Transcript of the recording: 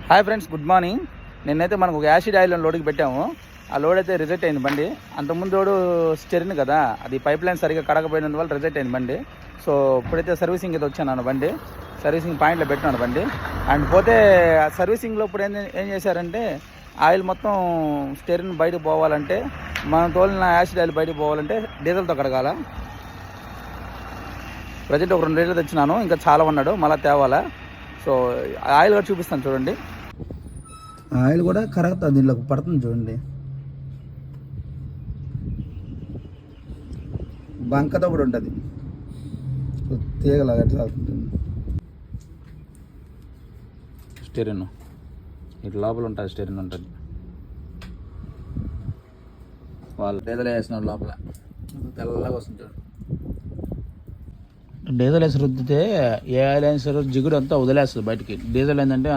Hi friends, good morning. నిన్నైతే మనకు ఒక యాసిడ్ ఆయిల్ లోడ్కి పెట్టాము. ఆ లోడ్ అయితే రిజెక్ట్ అయింది బండి. అంతకుముందు లోడు స్టెరిన్ కదా, అది పైప్ లైన్ సరిగ్గా కడకపోయినందువల్ల రిజెక్ట్ అయింది బండి. సో ఇప్పుడైతే సర్వీసింగ్ అయితే వచ్చాను బండి, సర్వీసింగ్ పాయింట్లో పెట్టినాను బండి. అండ్ పోతే సర్వీసింగ్లో ఇప్పుడు ఏం చేశారంటే ఆయిల్ మొత్తం స్టెరిన్ బయటకు పోవాలంటే, మనం తోలిన యాసిడ్ ఆయిల్ బయటకు పోవాలంటే డీజిల్తో కడగాల. ప్రజెంట్ ఒక 2 లీటర్లు తెచ్చినాను, ఇంకా చాలా ఉన్నాడు, మళ్ళీ తేవాలా. సో ఆయిల్ కూడా చూపిస్తాను చూడండి. ఆయిల్ కూడా కరెక్ట్ దీనిలోకి పడుతుంది చూడండి. బంకతో కూడా ఉంటుంది, తీగలాగా స్టెరిన్ ఇటు లోపల ఉంటుంది, స్టెరిన్ ఉంటుంది. వాళ్ళు డీజిల్ వేసినారు లోపల, తెల్లగా వస్తుంది చూడండి. డీజిల్ వేసి రుద్దితే ఏ ఆయిల్ అయినా సరే జిగుడు అంతా వదిలేస్తుంది బయటికి. డీజిల్ ఏంటంటే